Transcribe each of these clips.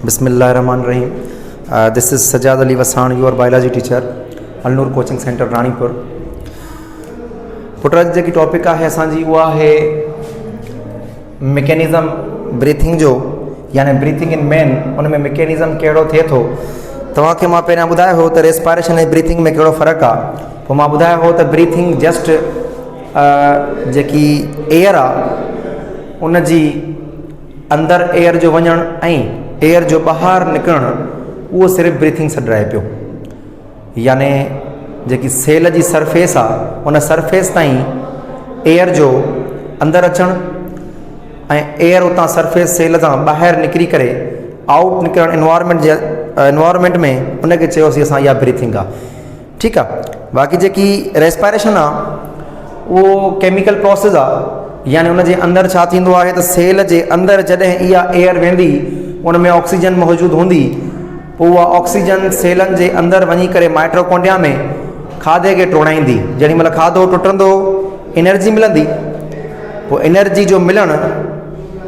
बिस्मिल्लाहिर्रहमानिर्रहीम। This is Sajjad Ali Wasan, your biology teacher, Alnoor coaching centre Ranipur. पुट जी टॉपिक है असांजी उहा है मैकेनिज़म ब्रीथिंग जो, यानी ब्रीथिंग इन मैन, उन में मैकेनिज़म कहिड़ो थिए थो। तव्हांखे मां पहिरियां ॿुधायो हो त रेस्पायरेशन ऐं ब्रीथिंग में कहिड़ो फ़र्क़ु आहे। पोइ मां ॿुधायो हो त ब्रीथिंग जस्ट जेकी एयर आहे उन जी अंदरि एयर जो वञणु ऐं एयर जो ॿाहिरि निकिरणु, उहो सिर्फ़ु ब्रीथिंग सां रहे पियो। याने जेकी सेल जी सरफेस आहे उन सरफेस ताईं एयर जो अंदरि अचणु ऐं एयर उतां सरफेस सेल तां ॿाहिरि निकिरी करे आउट निकिरणु एनवायरमेंट में, उनखे चयोसीं असां इहा ब्रीथिंग आहे। ठीकु आहे। बाक़ी जेकी रेस्पायरेशन आहे उहो केमिकल प्रोसेस आहे, यानी उन जे अंदरि छा थींदो आहे त सेल जे अंदरि जॾहिं इहा एयर वेंदी उन में ऑक्सीजन मौजूदु हूंदी, पोइ उहा ऑक्सीजन सेलनि जे अंदरि वञी करे माइट्रोकॉन्ड्रिया में खाधे खे टोड़ाईंदी। जेॾी महिल खाधो टुटंदो एनर्जी मिलंदी, पोइ एनर्जी जो मिलणु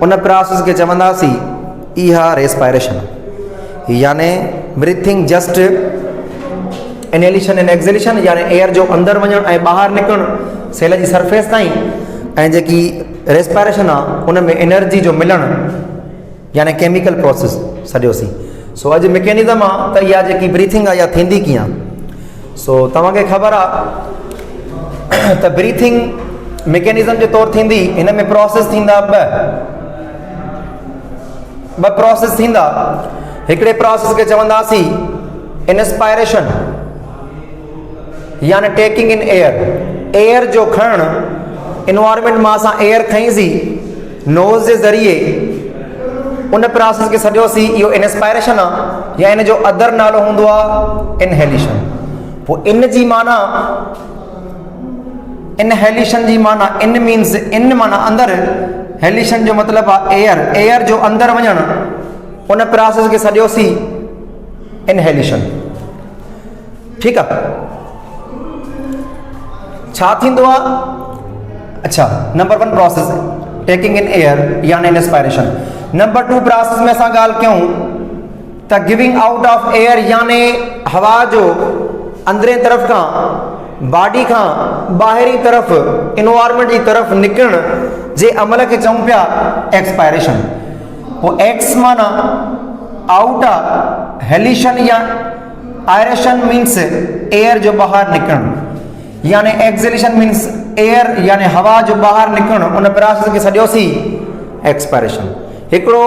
उन प्रोसेस खे चवंदासीं इहा रेस्पायरेशन। याने breathing just inhalation and exhalation, यानी एयर जो अंदरि वञणु ऐं ॿाहिरि निकिरणु सेल जी सरफेस ताईं, ऐं जेकी रेस्पायरेशन आहे उन में एनर्जी जो मिलणु, यानी केमिकल प्रोसेस सॼोसीं। सो अॼु मैकेनिज़म आहे त इहा जेकी ब्रीथिंग आहे इहा थींदी कीअं। सो तव्हांखे ख़बर आहे त ब्रीथिंग मैकेनिज़म जे तौरु थींदी। हिन में प्रोसेस थींदा ॿ प्रोसेस थींदा। हिकिड़े प्रोसेस खे चवंदासीं इंस्पायरेशन, यानी टेकिंग इन एयर। एयर जो खणणु, इन्वायरमेंट मां असां एयर खईंसीं नोज़ जे ज़रिए, उन प्रोसेस खे सॼोसीं इहो इंस्पायरेशन आहे, या इन जो अदर नालो हूंदो आहे इनहेलेशन। पोइ इन जी माना, इनहेलेशन जी माना, इन मीन्स इन माना अंदरि, हेलेशन जो मतिलबु आहे एयर। एयर जो अंदरि वञणु, उन प्रोसेस खे सॼोसीं इनहेलेशन। ठीकु आहे। छा थींदो आहे? अच्छा, number 1 process taking in air यानी इंस्पायरेशन। नंबर 2 प्रोसेस में असां ॻाल्हि कयूं त गिविंग आउट ऑफ एयर, यानी हवा जो अंदरे तरफ़ खां, बॉडी खां ॿाहिरी तरफ़ इन्वायरमेंट जी तरफ़ निकिरणु जे अमल खे चऊं पिया एक्सपायरेशन। पोइ एक्स माना आउट आहे, हेलेशन या आयरेशन मीन्स एयर जो ॿाहिरि निकिरणु, यानी एक्सहेलेशन मीन्स एयर यानी हवा जो ॿाहिरि निकिरणु, उन प्रोसेस खे सॼोसीं एक्सपायरेशन। हिकिड़ो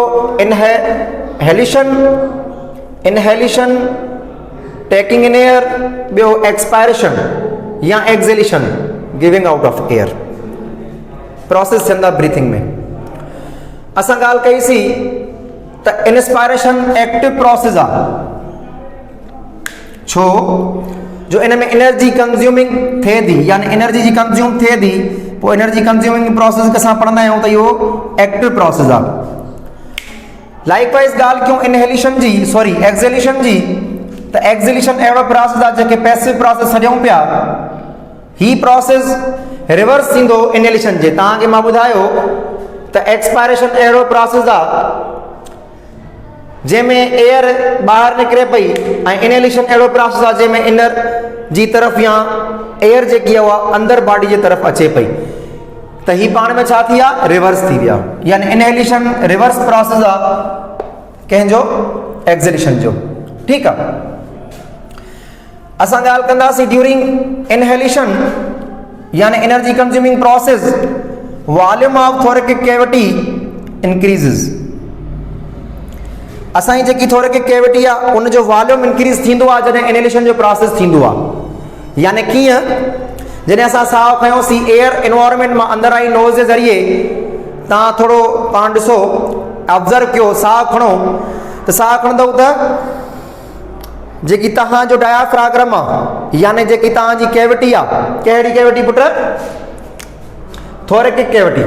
इनहेलेशन टेकिंग इन एयर, ॿियो एक्सपायरेशन या exhalation giving out of air. Process थियंदा ब्रीथिंग में। असां ॻाल्हि कईसीं त इंस्पायरेशन एक्टिव प्रोसेस आहे, छो जो इन में एनर्जी कंज्यूमिंग थिए थी, यानी एनर्जी जी कंज्यूम थिए थी। पोइ एनर्जी कंज्यूमिंग प्रोसेस खे असां पढ़ंदा आहियूं त इहो एक्टिव प्रोसेस आहे। लाइकवाइज़ ॻाल्हि कयूं इनहेलेशन जी, सॉरी एक्सहेलेशन जी, त एक्सहेलेशन अहिड़ो प्रोसेस आहे जेके पैसिव प्रोसेस सॾूं पिया। ही प्रोसेस रिवर्स थींदो इनहेलेशन जे। तव्हांखे मां ॿुधायो त एक्सपायरेशन अहिड़ो प्रोसेस आहे जंहिंमें एयर ॿाहिरि निकिरे पई, ऐं इनहेलेशन अहिड़ो प्रोसेस आहे जंहिंमें इनर जी तरफ़ या एयर जेकी आहे उहा अंदरि बॉडी जे तरफ़ अचे पई। त ही पाण में छा थी आहे? रिवर्स थी विया, यानी इनहेलेशन रिवर्स प्रोसेस आहे कंहिंजो? एक्सहेलेशन जो। ठीकु आहे। असां ॻाल्हि कंदासीं ड्यूरिंग इनहेलेशन यानी energy consuming process, volume of thoracic cavity increases. असांजी जेकी थोरेकिक कैविटी आहे उन जो वॉल्यूम इंक्रीज़ थींदो आहे जॾहिं इनहेलेशन जो प्रोसेस थींदो आहे। यानी कीअं? जॾहिं असां साहु खयोंसीं, एयर इन्वायरमेंट मां अंदरि आई नोज़ जे ज़रिए, तव्हां थोरो पाण ॾिसो, ऑब्ज़र्व कयो, साहु खणो त साहु खणंदव त जेकी तव्हांजो डायाफ्राग्रम आहे, यानी जेकी तव्हांजी कैविटी आहे, कहिड़ी cavity put? थोरेकिक cavity.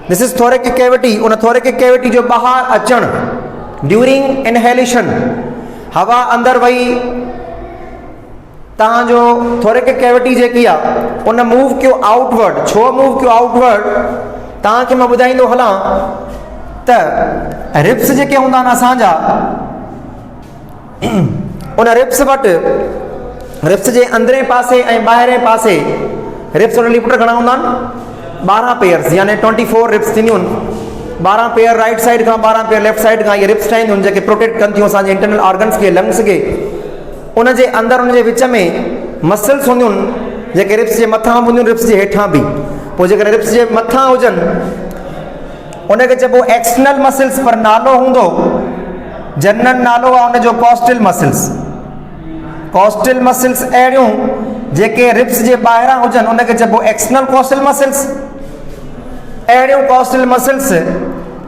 This is thoracic cavity. उन थोरेकिक कैविटी जो ॿाहिरि अचणु ड्यूरिंग इनहेलेशन, हवा अंदरि वई, तव्हांजो थोरेकिक कैविटी जेकी आहे उन मूव कयो आउटवर्ड। छो मूव कयो आउटवर्ड? तव्हांखे मां ॿुधाईंदो हलां त रिप्स जेके हूंदा आहिनि असांजा उन रिप्स वटि रिप्स जे अंदरे पासे ऐं ॿाहिरे पासे रिप्स उन पुट घणा हूंदा आहिनि 12 पेयर्स यानी 24 रिप्स थींदियूं आहिनि 12 पेयर राइट साइड खां 12 पेयर लेफ्ट साइड खां इहे रिप्स ठाहींदियूं आहिनि जेके प्रोटेक्ट कनि थियूं असांजे इंटरनल ऑर्गन्स खे लंग्स खे उन जे अंदरि उन जे विच में मसल्स हूंदियूं आहिनि जेके रिप्स जे मथां हूंदियूं आहिनि रिप्स जे हेठां बि पोइ जेकर रिप्स जे मथां हुजनि उनखे चइबो एक्सटर्नल मसल्स पर नालो हूंदो जनरल नालो आहे उनजो कॉस्टल मसल्स अहिड़ियूं जेके रिप्स जे ॿाहिरां हुजनि उनखे चइबो एक्सटर्नल कॉस्टल मसल्स अहिड़ियूं कॉस्टल मसल्स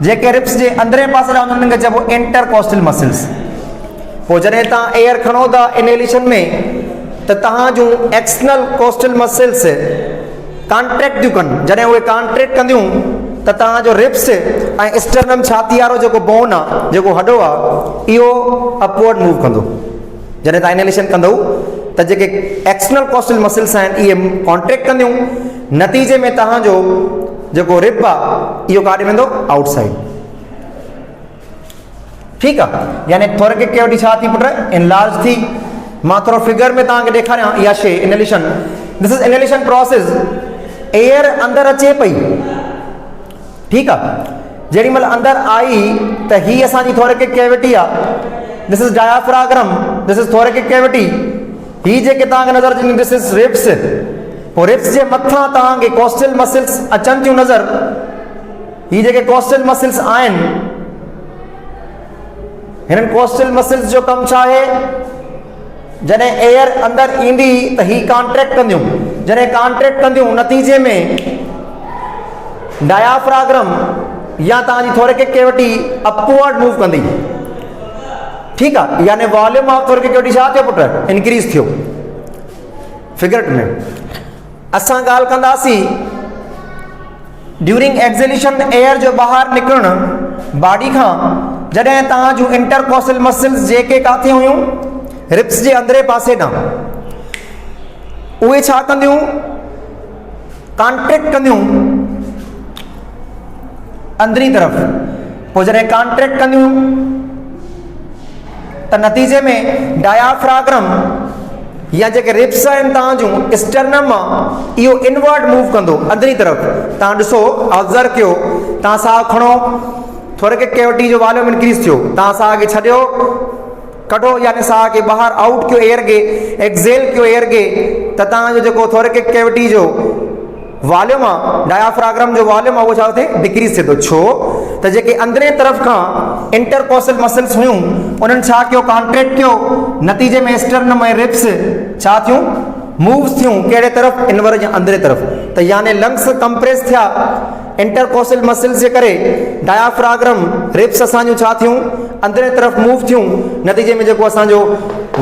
जेके रिप्स जे अंदरे पासे रहंदियूं उन्हनि खे चइबो इंटर कॉस्टल मसल्स पोइ जॾहिं तव्हां एयर खणो था इनहेलेशन में त तव्हां जूं एक्सटर्नल कॉस्टल मसल्स कॉन्ट्रैक्ट थियूं कनि जॾहिं उहे कॉन्ट्रैक्ट कंदियूं त तव्हांजो रिप्स ऐं स्टर्नम छाती वारो जेको बोन आहे जेको हॾो आहे इहो अपवर्ड मूव कंदो जॾहिं तव्हां इनहेलेशन कंदव त जेके एक्सटर्नल कॉस्टल मसल्स आहिनि इहे कॉन्ट्रैक्ट कंदियूं नतीजे में तव्हांजो जेको रिप आहे इहो काॾे वेंदो आउटसाइड ठीकु आहे यानी थोरेकिक कैविटी छा थी पुट इनलार्ज थी मां थोरो फिगर में तव्हांखे ॾेखारियां इहा शइ inhalation this is inhalation process air अंदरि अचे पई ठीकु आहे जेॾी महिल अंदरि आई त हीअ असांजी थोरेकिक कैविटी आहे this is diaphragm this is thoracic cavity ही जेके तव्हांखे नज़र अचनि दिस इज रिप्स पोइ रिप्स जे मथां तव्हांखे कॉस्टल मसल्स अचनि थियूं नज़र ही जेके कॉस्टल मसल्स आहिनि हिननि कॉस्टल मसल्स जो कमु छा आहे जॾहिं एयर अंदरि ईंदी त ही कॉन्ट्रैक्ट कंदियूं जॾहिं कॉन्ट्रैक्ट कंदियूं नतीजे में डायाफ्राग्रम या तव्हांजी थोरेकिक कैविटी अपवर्ड मूव कंदी ठीकु आहे यानी वॉल्यूम ऑफ थोरेकिक कैविटी छा थियो पुट इंक्रीज थियो फिगरेट में असां ॻाल्हि कंदासीं ड्यूरिंग एक्सेलेशन एयर जो ॿाहिरि निकिरणु बॉडी खां जॾहिं तव्हां जूं इंटरकॉस्टल मसल्स जेके किथे हुयूं रिप्स जे अंदरे पासे ॾांहुं उहे छा कंदियूं कॉन्ट्रैक्ट कंदियूं अंदरी तरफ़ पोइ जॾहिं कॉन्ट्रैक्ट कंदियूं त नतीजे में डायाफ्राग्रम या जेके रिप्स आहिनि तव्हां जूं स्टर्नम आहे इहो इनवर्ड मूव कंदो अंदरी तरफ़ तव्हां ॾिसो ऑब्ज़र्व कयो तव्हां साहु खणो थोरेकिक कैविटी जो वॉल्यूम इंक्रीज थियो तव्हां साह खे छॾियो कढो यानी साह खे ॿाहिरि आउट कयो एयर खे एक्सेल कयो एयर खे त तव्हांजो जेको थोरेकिक कैविटी जो वॉल्यूम आहे डायाफ्राग्रम जो वॉल्यूम आहे उहो छा थिए डिक्रीज थिए थो छो त जेके अंदरे तरफ़ खां इंटरकॉस्टल मसल्स हुयूं उन्हनि छा कयो कॉन्ट्रैक्ट कयो नतीजे में स्टर्नम ऐं रिप्स छा थियूं मूव्स थियूं कहिड़े तरफ़ इनवर्ड या अंदरे तरफ़ त यानी लंग्स कंप्रेस थिया इंटरकॉस्टल मसल्स जे करे डायाफ्राग्रम रिप्स असांजूं छा थियूं अंदरे तरफ़ मूव थियूं नतीजे में जेको असांजो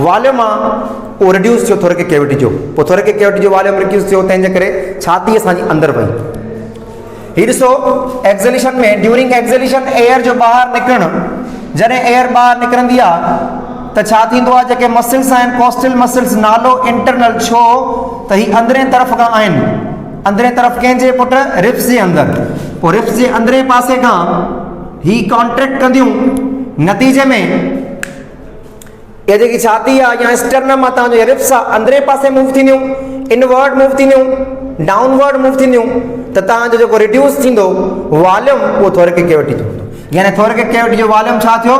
वॉल्यूम आहे उहो रिड्यूस थियो थोरेकिक कैविटी जो पोइ थोरेकिक कैविटी जो वॉल्यूम रिड्यूस थियो तंहिंजे करे छाती असांजी अंदरि वई हीअ ॾिसो एक्सेलेशन में ड्यूरिंग एक्सेलेशन एयर जो ॿाहिरि निकिरणु जॾहिं एयर ॿाहिरि निकिरंदी आहे त छा थींदो आहे जेके मसल्स आहिनि कॉस्टल मसल्स नालो इंटरनल छो त हीअ अंदरे तरफ़ खां आहिनि अंदरे तरफ़ कंहिंजे पुट रिप्स जे अंदरि पोइ रिप्स जे अंदरे पासे खां ही कॉन्ट्रैक्ट कंदियूं नतीजे में इहा जेकी छाती आहे या स्टर्नम आहे तव्हांजो रिप्स आहे अंदरे पासे मूव थींदियूं इनवर्ड मूव थींदियूं डाउनवर्ड मूव थींदियूं त तव्हांजो जेको रिड्यूस थींदो वॉल्यूम उहो थोरेकिक कैविटी जो हूंदो यानी थोरेकिक कैविटी जो वॉल्यूम छा थियो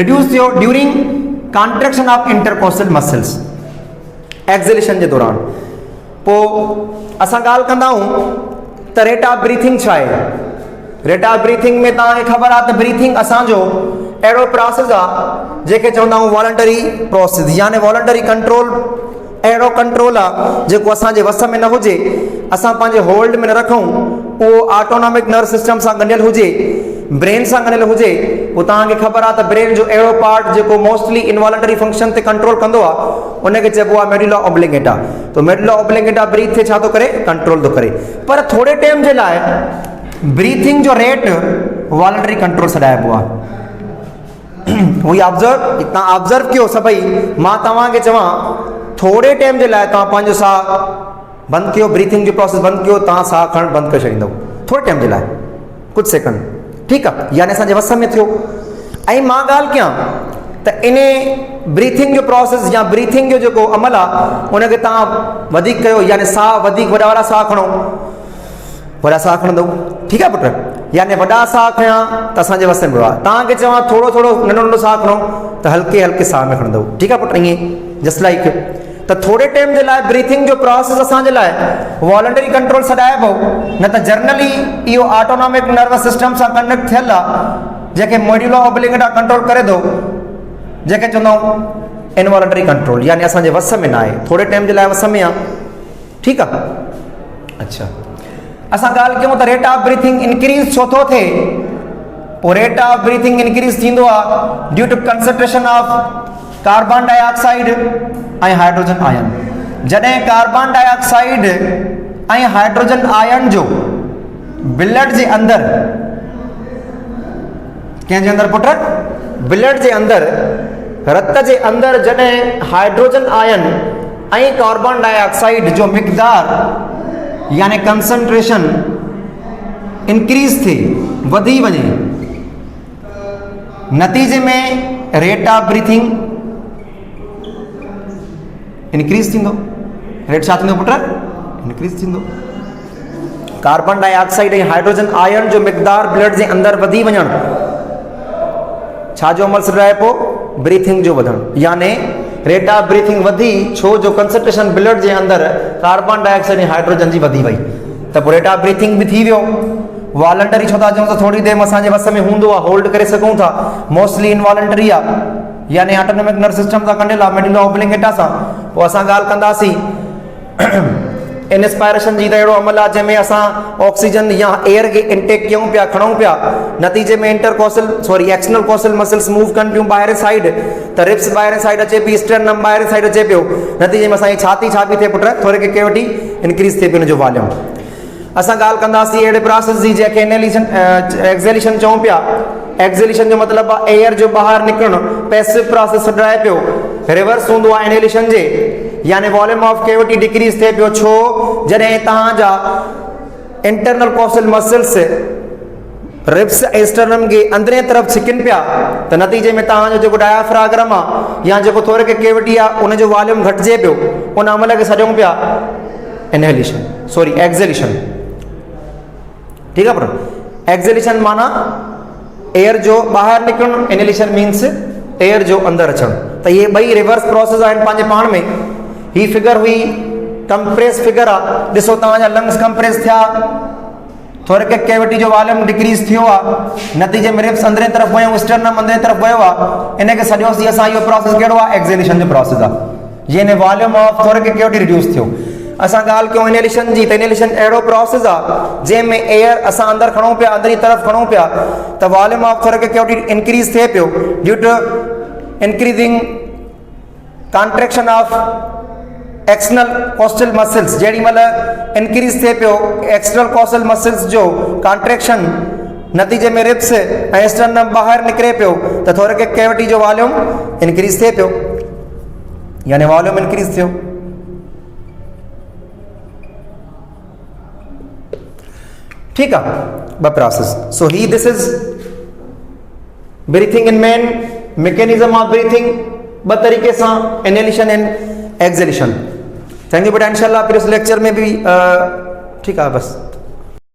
रिड्यूस थियो during contraction of intercostal muscles exhalation जे दौरान पोइ असां ॻाल्हि कंदा आहियूं त रेट ऑफ ब्रीथिंग छा आहे रेट ऑफ ब्रीथिंग में तव्हांखे ख़बर आहे त ब्रीथिंग असांजो अहिड़ो प्रोसेस आहे जंहिंखे चवंदा आहियूं वॉलंटरी प्रोसेस यानी वॉलंटरी कंट्रोल अहिड़ो कंट्रोल आहे जेको असांजे वस में न हुजे असां पंहिंजे होल्ड में न रखूं उहो ऑटोनॉमिक नर्व सिस्टम सां ॻंढियल हुजे ब्रेन सां ॻंढियल हुजे पोइ तव्हांखे ख़बर आहे त ब्रेन जो अहिड़ो पार्ट जेको मोस्टली इनवॉलंटरी फंक्शन ते कंट्रोल कंदो आहे उनखे चइबो आहे मेडुला ऑब्लिंगेटा तो मेडुला ऑब्लिंगेटा ब्रीथ थे छा थो करे कंट्रोल थो करे पर थोरे टाइम जे लाइ ब्रीथिंग जो रेट वॉलंटरी कंट्रोल छॾाइबो आहे उहो ऑब्ज़र्व तव्हां ऑब्ज़र्व कयो सभई मां तव्हांखे चवां थोरे टाइम जे लाइ तव्हां पंहिंजो साह बंदि कयो ब्रीथिंग जो प्रोसेस बंदि कयो तव्हां साह खणणु बंदि करे छॾींदव थोरे टाइम जे लाइ कुझु सेकंड ठीकु आहे, यानी असांजे वस में थियो। ऐं मां ॻाल्हि कयां त इन ब्रीथिंग जो प्रोसेस या ब्रीथिंग जो जेको अमल आहे उनखे तव्हां वधीक कयो, यानी साह वधीक वॾा वॾा साह खणो, वॾा साह खणंदव, ठीकु आहे पुट, यानी वॾा साह खयां त असांजे वस में आहे। तव्हांखे चवां थोरो थोरो नंढो नंढो साह खणो त हल्के हल्के साह में खणंदव, ठीकु आहे पुट, ईअं जस्ट लाइक। त थोरे टाइम जे लाइ ब्रीथिंग जो प्रोसेस असांजे लाइ वॉलंटरी कंट्रोल छॾाइबो, न त जनरली इहो ऑटोनॉमिक नर्वस सिस्टम सां कनेक्ट थियल आहे, जेके मोड्यूला ऑब्लिंगेटा कंट्रोल करे थो, जेके चवंदा आहियूं इनवॉलंटरी कंट्रोल, यानी असांजे वस में न आहे, थोरे टाइम जे लाइ वस में आहे, ठीकु आहे। अच्छा, असां ॻाल्हि कयूं त रेट ऑफ ब्रीथिंग इंक्रीज़ छो थो थिए? पोइ रेट ऑफ ब्रीथिंग इंक्रीज़ थींदो आहे due to concentration of carbon dioxide ऐं हाइड्रोजन आयन। जॾहिं कार्बन डाइऑक्साइड ऐं हाइड्रोजन आयन जो ब्लड जे अंदरि, कंहिंजे अंदरि पुट, ब्लड जे अंदरि, रत जे अंदरि जॾहिं हाइड्रोजन आयन ऐं कार्बन डाइऑक्साइड जो मिक़दार यानी कंसंट्रेशन इंक्रीज़ थिए, वधी वञे, नतीजे में रेट ऑफ ब्रीथिंग इंक्रीज़ थींदो। रेट छा थींदो पुट? इंक्रीज़ थींदो। कार्बन डाइऑक्साइड ऐं हाइड्रोजन आयन जो मिक़दार ब्लड जे अंदरि वधी वञणु छा जो अमल सॾाए पोइ? ब्रीथिंग जो वधणु, यानी रेट ऑफ ब्रीथिंग वधी छो जो कंसंट्रेशन ब्लड जे अंदरि कार्बन डाइऑक्साइड ऐं हाइड्रोजन जी वधी वई, त पोइ रेट ऑफ ब्रीथिंग बि थी वियो। वॉलंटरी छो था चऊं त थोरी देरि में असांजे वस में हूंदो आहे, होल्ड करे सघूं था, मोस्टली इनवॉलंटरी आहे, यानी ऑटोनॉमिक नर्वस सिस्टम सां कंडियल आहे, मेडुला ऑब्लिंगेटा सां। पोइ असां ॻाल्हि कंदासीं इंस्पायरेशन जी, त अहिड़ो अमल आहे जंहिंमें असां ऑक्सीजन या एयर खे इनटेक कयूं पिया, खणूं पिया, नतीजे में एक्सटर्नल कोसल मसल्स मूव कनि पियूं ॿाहिरि साइड, त रिप्स ॿाहिरि साइड अचे पई, स्टर्नम ॿाहिरि साइड अचे पियो, नतीजे में असांजी छाती छा पई थिए पुट? थोरे के केविटी इंक्रीज़ थिए पियो हुनजो वॉल्यूम। असां ॻाल्हि कंदासीं अहिड़े प्रोसेस जी जंहिंखे एक्सेलेशन चऊं पिया। एक्सेलेशन जो मतिलबु आहे एयर जो ॿाहिरि निकिरणु, पैसिव प्रोसेस छॾाए पियो। रिवर्स हूंदो आहे इनहेलेशन जे, यानी वॉल्यूम ऑफ केविटी डिक्रीज़ थिए पियो। छो? जॾहिं तव्हांजा इंटरनल कोसल मसल्स रिप्स ऐं स्टर्नम खे अंदरे तरफ़ छिकनि पिया, त नतीजे में तव्हांजो जेको डायाफ्राग्राम आहे या जेको थोरे के केविटी आहे उनजो वॉल्यूम घटिजे पियो, उन अमल खे सॾूं पिया एक्सेलेशन, ठीकु आहे पर एक्सेलेशन माना एयर जो ॿाहिरि निकिरणु, इनहेलेशन मीन्स एयर जो अंदरि अचणु। त इहे ॿई रिवर्स प्रोसेस आहिनि पंहिंजे पाण में। ही फिगर हुई कंप्रेस फिगर आहे, ॾिसो तव्हांजा लंग्स कंप्रेस थिया, थोरे के केविटी जो वॉल्यूम डिक्रीज़ थियो आहे, नतीजे में रिप्स अंदरे तरफ़ वियो, स्टर्नम अंदरे तरफ़ वियो आहे, इनखे सॼोसीं असां इहो प्रोसेस कहिड़ो आहे? एक्सेलेशन जो प्रोसेस आहे, यानी वॉल्यूम ऑफ थोरे के केविटी रिड्यूस थियो। असां ॻाल्हि कयूं इनहेलेशन जी, त इनहेलेशन अहिड़ो प्रोसेस आहे जंहिंमें एयर असां अंदरि खणूं पिया, अंदरी तरफ़ खणूं पिया, त वॉल्यूम ऑफ थोरे के केविटी इंक्रीज़ थिए पियो due to increasing contraction of external costal muscles. जेॾी महिल इंक्रीज़ थिए पियो एक्सटर्नल कोस्टल मसल्स जो कॉन्ट्रेक्शन, नतीजे में रिप्स ऐं स्टर्नम ॿाहिरि निकिरे पियो, त थोरे के केविटी जो वॉल्यूम इंक्रीज़ थिए पियो, यानी वॉल्यूम इंक्रीज़ थियो। ठीकु आहे, ॿ process. So he this is breathing in man, mechanism of breathing ॿ तरीक़े सां, inhalation and acceleration. Thank you बेटा, इंशाल्लाह फिर इस लेक्चर में भी ठीक है बस।